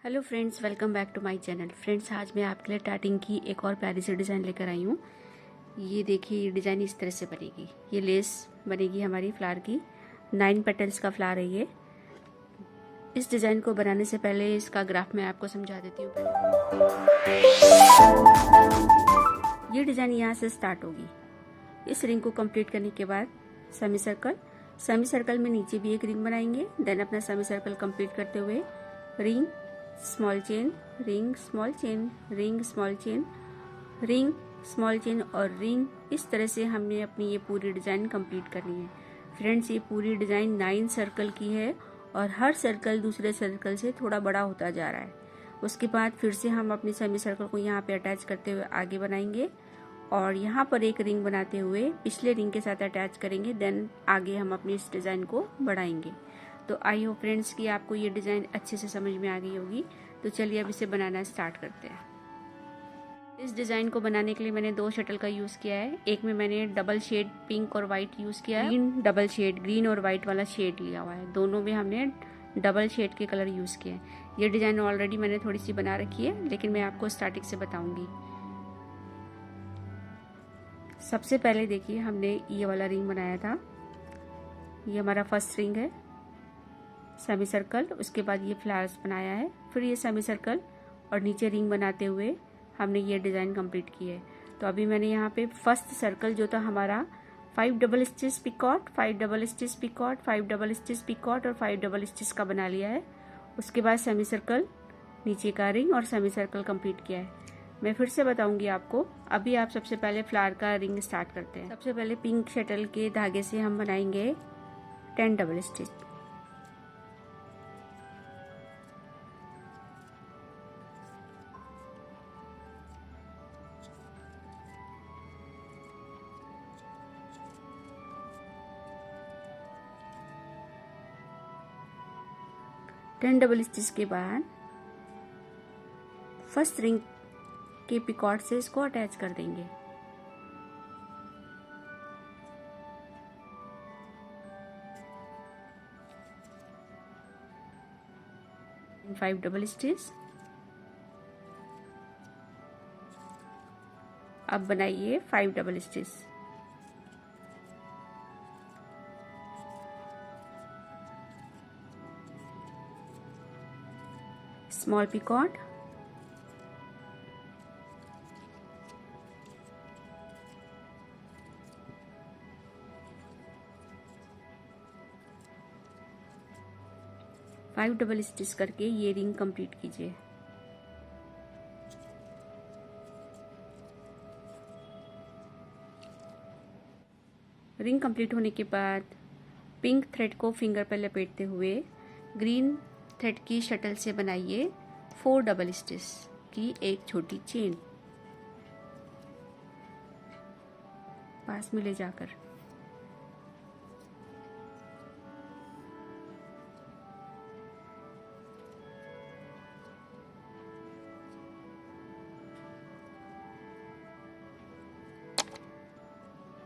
Hello friends, welcome back to my channel. Friends, आज मैं आपके लिए टार्टिंग की एक और प्यारी सी डिज़ाइन लेकर आई हूँ। ये देखिए, ये डिज़ाइन इस तरह से बनेगी। ये लेस बनेगी हमारी फ्लावर की। 9 पेटल्स का फ्लावर है ये। इस डिज़ाइन को बनाने से पहले इसका ग्राफ मैं आपको समझा देती हूँ। ये डिज़ाइन यहाँ से स्टार्ट होगी। इस रिंग को कंप्लीट करने के बाद सेमी सर्कल में नीचे भी एक रिंग बनाएंगे। देन अपना सेमी सर्कल कंप्लीट करते हुए ring, small chain, ring, small chain, ring, small chain, ring, small chain और रिंग। इस तरह से हमने अपनी ये पूरी डिज़ाइन कंप्लीट करनी है। फ्रेंड्स, ये पूरी डिज़ाइन 9 सर्कल की है और हर सर्कल दूसरे सर्कल से थोड़ा बड़ा होता जा रहा है। उसके बाद फिर से हम अपनी सेमी सर्कल को यहाँ पे अटैच करते हुए आगे बनाएंगे और यहाँ पर एक रिंग बनाते हुए पिछले रिंग के साथ अटैच करेंगे। देन आगे हम अपनी इस डिज़ाइन को बढ़ाएंगे। तो आई होप फ्रेंड्स कि आपको ये डिज़ाइन अच्छे से समझ में आ गई होगी। तो चलिए अब इसे बनाना स्टार्ट करते हैं। इस डिज़ाइन को बनाने के लिए मैंने 2 शटल का यूज़ किया है। एक में मैंने डबल शेड पिंक और वाइट यूज़ किया है। ग्रीन डबल शेड, ग्रीन और वाइट वाला शेड लिया हुआ है। दोनों में हमने डबल शेड के कलर यूज़ किए हैं। ये डिज़ाइन ऑलरेडी मैंने थोड़ी सी बना रखी है, लेकिन मैं आपको स्टार्टिंग से बताऊंगी। सबसे पहले देखिए, हमने ये वाला रिंग बनाया था। ये हमारा फर्स्ट रिंग है, सेमी सर्कल। उसके बाद ये फ्लावर्स बनाया है, फिर ये सेमी सर्कल और नीचे रिंग बनाते हुए हमने ये डिज़ाइन कंप्लीट की है। तो अभी मैंने यहाँ पे फर्स्ट सर्कल जो था हमारा 5 double stitch picot, 5 double stitch picot, 5 double stitch picot और 5 डबल स्टिच का बना लिया है। उसके बाद सेमी सर्कल, नीचे का रिंग और सेमी सर्कल कंप्लीट किया है। मैं फिर से बताऊंगी आपको। अभी आप सबसे पहले फ्लावर का रिंग स्टार्ट करते हैं। सबसे पहले पिंक शटल के धागे से हम बनाएंगे 10 double stitch. Ten double stitch के बाद फर्स्ट रिंग के पिकॉट से इसको अटैच कर देंगे। 5 डबल स्टिच। अब बनाइए 5 double stitch. Small picot, five double stitch करके ये रिंग कंप्लीट कीजिए। रिंग कंप्लीट होने के बाद पिंक थ्रेड को फिंगर पर लपेटते हुए ग्रीन थ्रेड की शटल से बनाइए 4 डबल स्टिच की एक छोटी चेन पास में ले जाकर।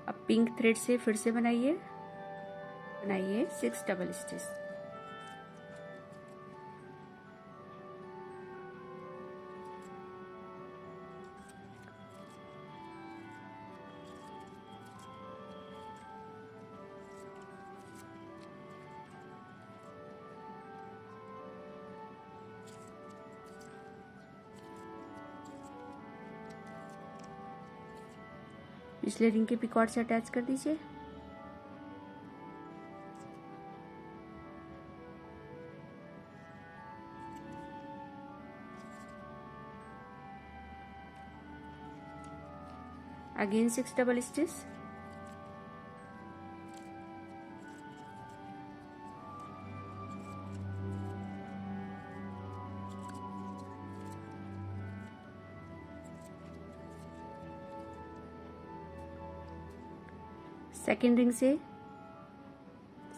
अब पिंक थ्रेड से फिर से बनाइए 6 डबल स्टिच। पिछले रिंग के पिकॉट से अटैच कर दीजिए। Again 6 double stitch. Second ring से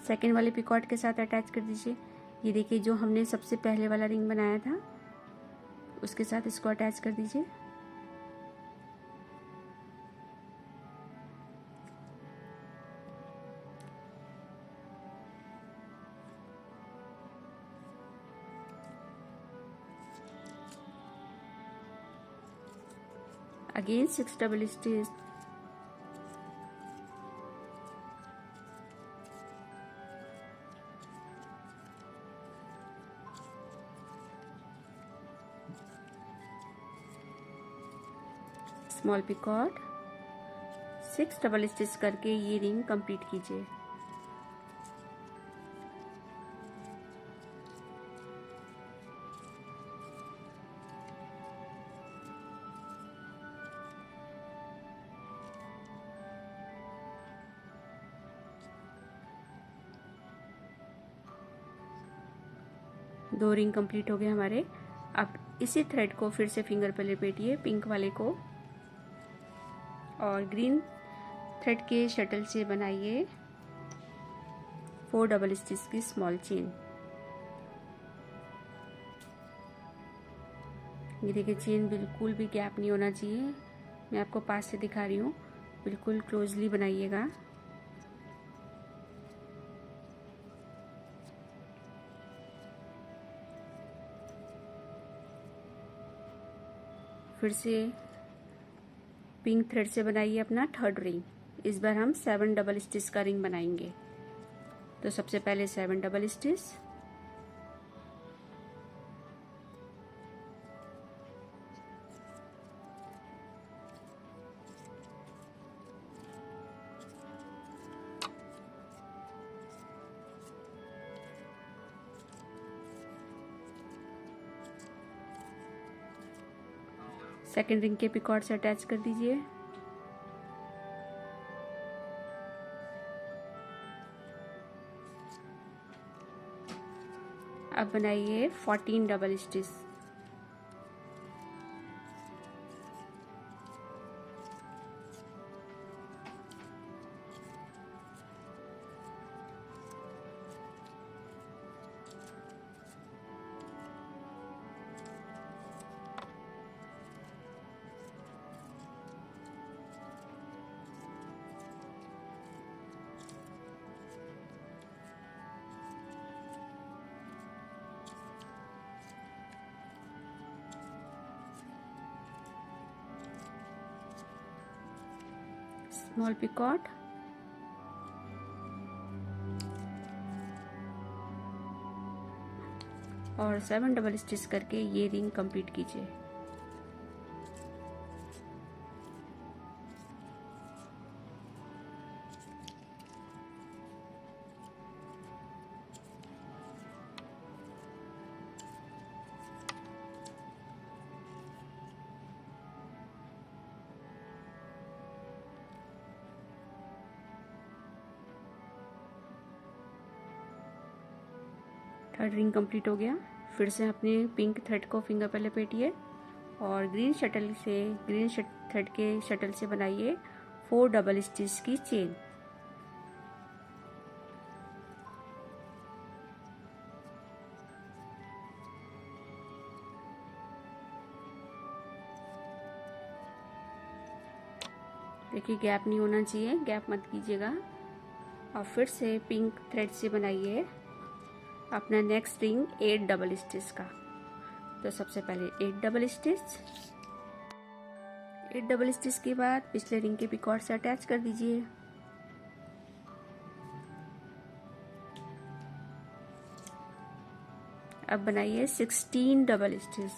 सेकेंड वाले पिकॉट के साथ अटैच कर दीजिए। ये देखिए, जो हमने सबसे पहले वाला रिंग बनाया था उसके साथ इसको अटैच कर दीजिए। Again 6 double stitch, small picot, 6 double stitch करके ये रिंग कंप्लीट कीजिए। दो रिंग कंप्लीट हो गए हमारे। अब इसी थ्रेड को फिर से फिंगर पर लपेटिए, पिंक वाले को, और ग्रीन थ्रेड के शटल से बनाइए 4 डबल स्टिच की स्मॉल चेन। ये देखिए चेन बिल्कुल भी गैप नहीं होना चाहिए। मैं आपको पास से दिखा रही हूँ, बिल्कुल क्लोजली बनाइएगा। फिर से पिंक थ्रेड से बनाइए अपना थर्ड रिंग। इस बार हम 7 डबल स्टिच का रिंग बनाएंगे। तो सबसे पहले 7 डबल स्टिच, सेकेंड रिंग के पिकॉट से अटैच कर दीजिए। अब बनाइए 14 डबल स्टिच। स्मॉल पिकॉट, और 7 डबल स्टिच करके ये रिंग कंप्लीट कीजिए। थर्ड रिंग कंप्लीट हो गया। फिर से अपने पिंक थ्रेड को फिंगर पर लपेटिए और ग्रीन थ्रेड के शटल से बनाइए 4 डबल स्टिच की चेन। देखिए गैप नहीं होना चाहिए, गैप मत कीजिएगा। और फिर से पिंक थ्रेड से बनाइए अपना नेक्स्ट रिंग 8 डबल स्टिच का। तो सबसे पहले 8 डबल स्टिच, 8 डबल स्टिच के बाद पिछले रिंग के पिकॉट से अटैच कर दीजिए। अब बनाइए 16 डबल स्टिच।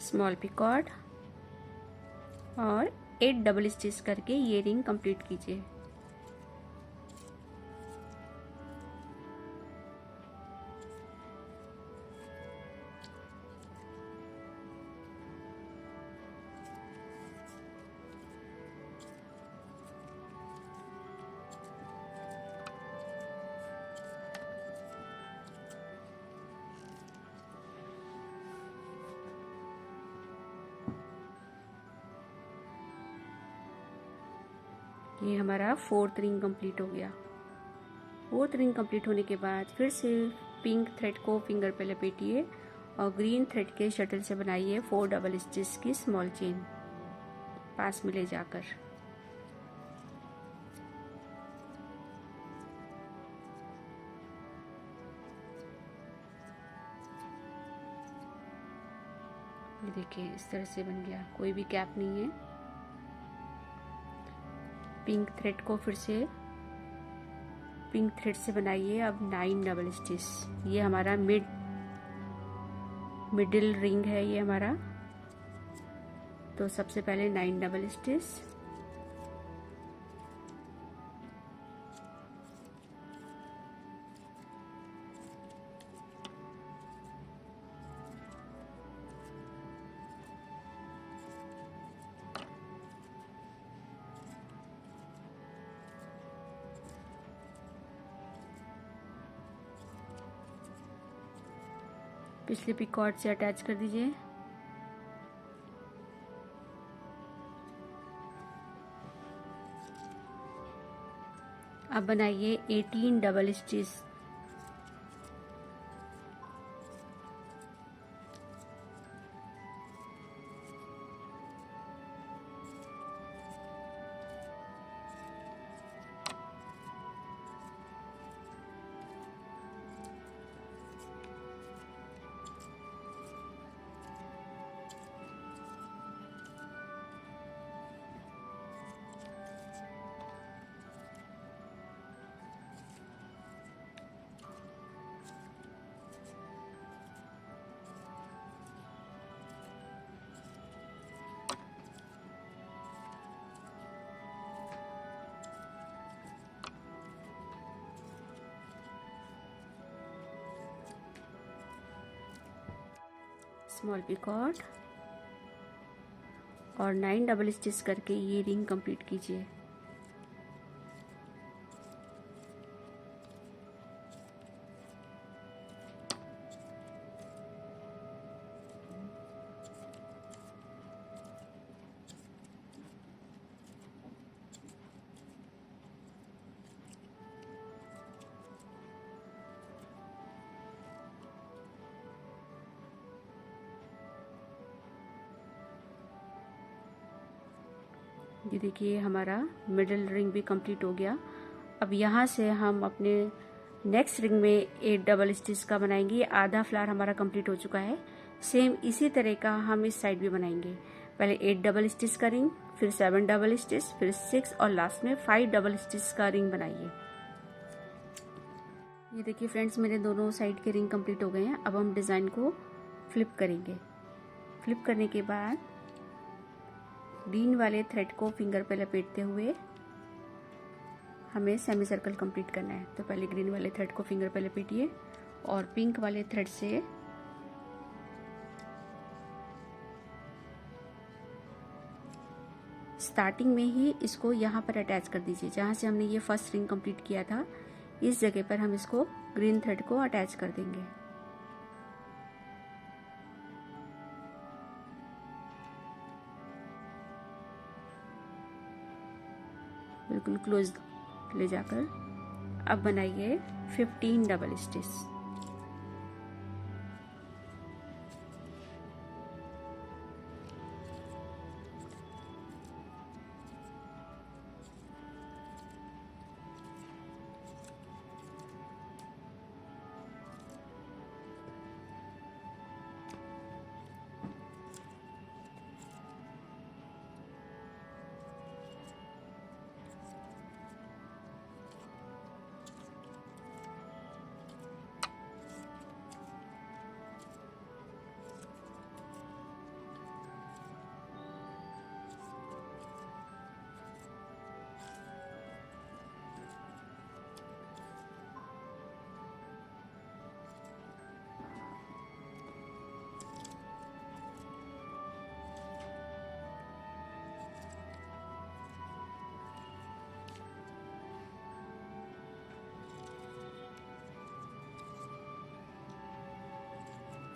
स्मॉल पिकॉट और 8 डबल स्टिच करके ये रिंग कंप्लीट कीजिए। ये हमारा फोर्थ रिंग कंप्लीट हो गया। फोर्थ रिंग कंप्लीट होने के बाद फिर से पिंक थ्रेड को फिंगर पे लपेटिए और ग्रीन थ्रेड के शटल से बनाइए 4 डबल स्टिच की स्मॉल चेन पास में ले जाकर। ये देखिए इस तरह से बन गया, कोई भी गैप नहीं है। पिंक थ्रेड को फिर से पिंक थ्रेड से बनाइए अब 9 डबल स्टिच। ये हमारा मिडिल रिंग है ये हमारा। तो सबसे पहले 9 डबल स्टिच, पिछले पिकॉर्ड से अटैच कर दीजिए। अब बनाइए 18 डबल स्टिच। स्मॉल पिकॉट और 9 डबल स्टिच करके ये रिंग कंप्लीट कीजिए। ये देखिए हमारा मिडिल रिंग भी कंप्लीट हो गया। अब यहाँ से हम अपने नेक्स्ट रिंग में 8 डबल स्टिच का बनाएंगे। आधा फ्लावर हमारा कंप्लीट हो चुका है। सेम इसी तरह का हम इस साइड भी बनाएंगे। पहले 8 डबल स्टिच का रिंग, फिर 7 डबल स्टिच, फिर 6 और लास्ट में 5 डबल स्टिच का रिंग बनाइए। ये देखिए फ्रेंड्स, मेरे दोनों साइड के रिंग कंप्लीट हो गए हैं। अब हम डिज़ाइन को फ्लिप करेंगे। फ्लिप करने के बाद ग्रीन वाले थ्रेड को फिंगर पे लपेटते हुए हमें सेमी सर्कल कंप्लीट करना है। तो पहले ग्रीन वाले थ्रेड को फिंगर पे लपेटिए और पिंक वाले थ्रेड से स्टार्टिंग में ही इसको यहाँ पर अटैच कर दीजिए। जहाँ से हमने ये फर्स्ट रिंग कंप्लीट किया था, इस जगह पर हम इसको ग्रीन थ्रेड को अटैच कर देंगे। बिल्कुल क्लोज ले जाकर अब बनाइए 15 double stitch.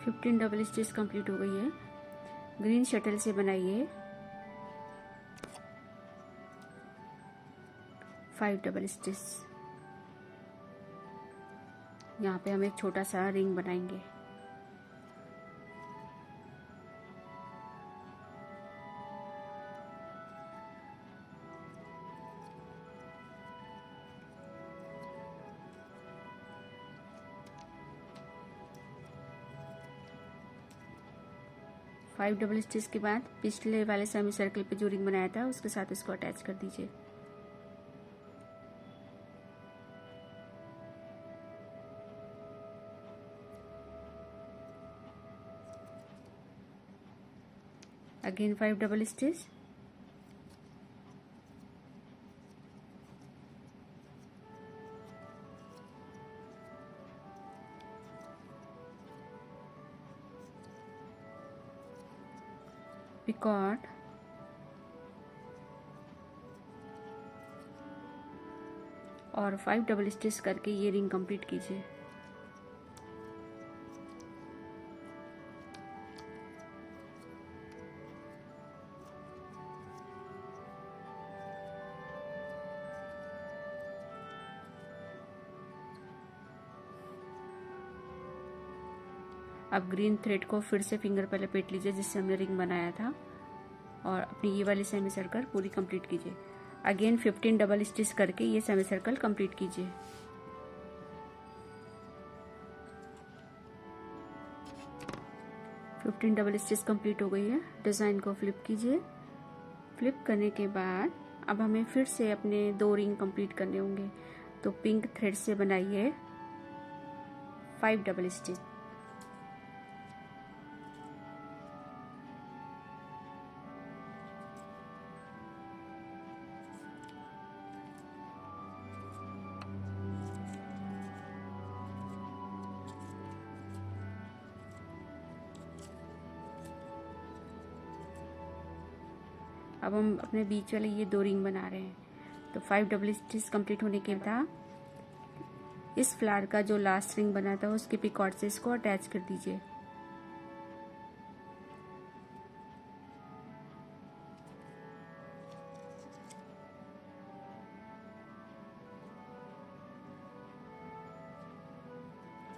Fifteen double stitch complete हो गई है। ग्रीन शटल से बनाइए 5 डबल स्टिच। यहाँ पे हम एक छोटा सा रिंग बनाएंगे। फाइव डबल स्टिच के बाद पिछले वाले सेमी सर्कल पे जो रिंग बनाया था उसके साथ इसको अटैच कर दीजिए। Again 5 double stitch. पिकॉट और 5 डबल स्टिच करके ये रिंग कंप्लीट कीजिए। अब ग्रीन थ्रेड को फिर से फिंगर पर लपेट लीजिए जिससे हमने रिंग बनाया था और अपनी ये वाली सेमी सर्कल पूरी कंप्लीट कीजिए। अगेन 15 डबल स्टिच करके ये सेमी सर्कल कंप्लीट कीजिए। फिफ्टीन डबल स्टिच कंप्लीट हो गई है। डिज़ाइन को फ्लिप कीजिए। फ्लिप करने के बाद अब हमें फिर से अपने 2 रिंग कंप्लीट करने होंगे, तो पिंक थ्रेड से बनाइए 5 डबल स्टिच। अब हम अपने बीच वाले ये 2 रिंग बना रहे हैं, तो 5 डबल स्टिच कंप्लीट होने के बाद इस फ्लावर का जो लास्ट रिंग बना था उसके पिकॉट से इसको अटैच कर दीजिए।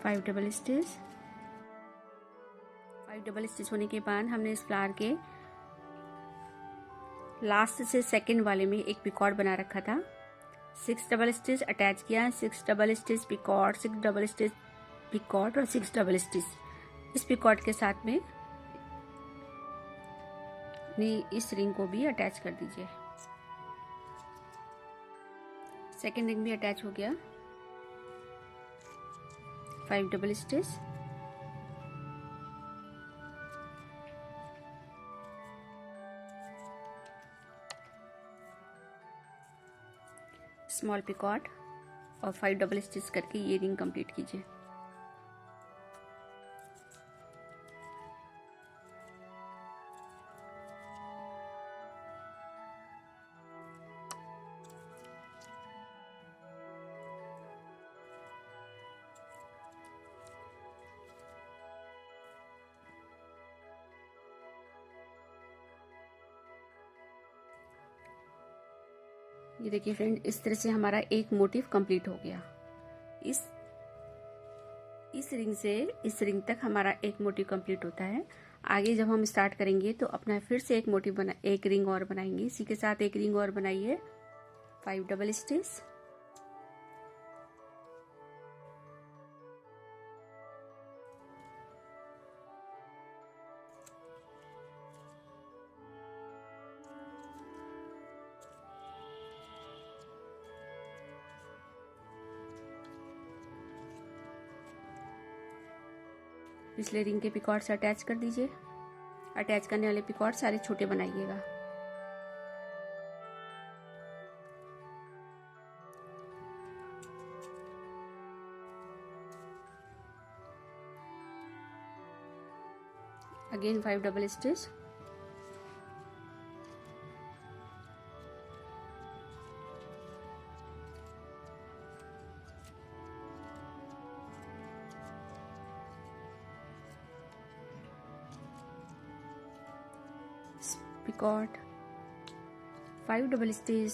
फाइव डबल स्टिच होने के बाद हमने इस फ्लावर के लास्ट से सेकंड वाले में एक पिकॉट बना रखा था। 6 डबल स्टिच अटैच किया, 6 double stitch picot, 6 double stitch picot और 6 डबल स्टिच। इस पिकॉट के साथ में इस रिंग को भी अटैच कर दीजिए। सेकंड रिंग भी अटैच हो गया। 5 डबल स्टिच, स्मॉल पिकॉट और 5 डबल स्टिच करके ये रिंग कंप्लीट कीजिए। ये देखिए फ्रेंड, इस तरह से हमारा एक मोटिव कंप्लीट हो गया। इस रिंग से इस रिंग तक हमारा एक मोटिव कंप्लीट होता है। आगे जब हम स्टार्ट करेंगे तो अपना फिर से एक रिंग और बनाएंगे। इसी के साथ एक रिंग और बनाइए। 5 डबल स्टिच, पिछले रिंग के पिकॉट से अटैच कर दीजिए। अटैच करने वाले पिकॉट सारे छोटे बनाइएगा। Again 5 double stitch, picot, 5 double stitch,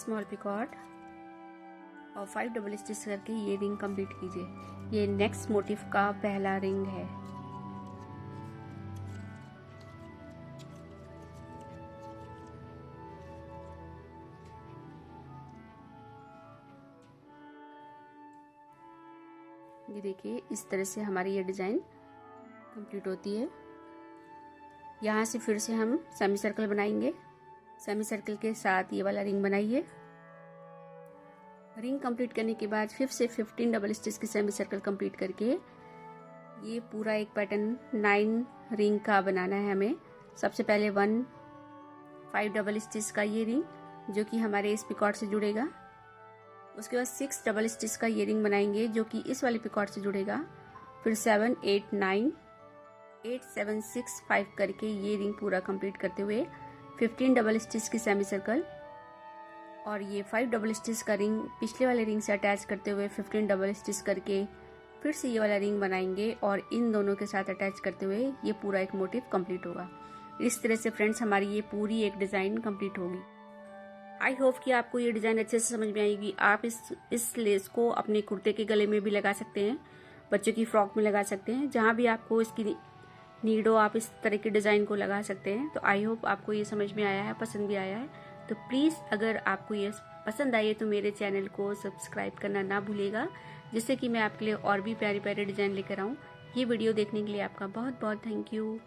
small picot और 5 डबल स्टिच करके ये रिंग कंप्लीट कीजिए। ये नेक्स्ट मोटिव का पहला रिंग है। ये देखिए इस तरह से हमारी ये डिजाइन कंप्लीट होती है। यहाँ से फिर से हम सेमी सर्कल बनाएंगे। सेमी सर्कल के साथ ये वाला रिंग बनाइए। रिंग कंप्लीट करने के बाद 5 से 15 डबल स्टिच की सेमी सर्कल कंप्लीट करके ये पूरा एक पैटर्न 9 रिंग का बनाना है हमें। सबसे पहले 5 डबल स्टिच का ये रिंग जो कि हमारे इस पिकॉट से जुड़ेगा। उसके बाद 6 डबल स्टिच का ये रिंग बनाएंगे जो कि इस वाले पिकॉट से जुड़ेगा। फिर 7 8 9 8 7 6 5 करके ये रिंग पूरा कंप्लीट करते हुए 15 डबल स्टिच की सेमी सर्कल और ये 5 डबल स्टिच का रिंग पिछले वाले रिंग से अटैच करते हुए 15 डबल स्टिच करके फिर से ये वाला रिंग बनाएंगे और इन दोनों के साथ अटैच करते हुए ये पूरा एक मोटिव कंप्लीट होगा। इस तरह से फ्रेंड्स हमारी ये पूरी एक डिज़ाइन कंप्लीट होगी। आई होप कि आपको ये डिज़ाइन अच्छे से समझ में आएगी। आप इस लेस को अपने कुर्ते के गले में भी लगा सकते हैं, बच्चों की फ्रॉक में लगा सकते हैं, जहाँ भी आपको इसकी नीड हो आप इस तरह के डिज़ाइन को लगा सकते हैं। तो आई होप आपको ये समझ में आया है, पसंद भी आया है। तो प्लीज़ अगर आपको ये पसंद आई है तो मेरे चैनल को सब्सक्राइब करना ना भूलिएगा, जिससे कि मैं आपके लिए और भी प्यारे प्यारे डिज़ाइन लेकर आऊँ। ये वीडियो देखने के लिए आपका बहुत बहुत थैंक यू।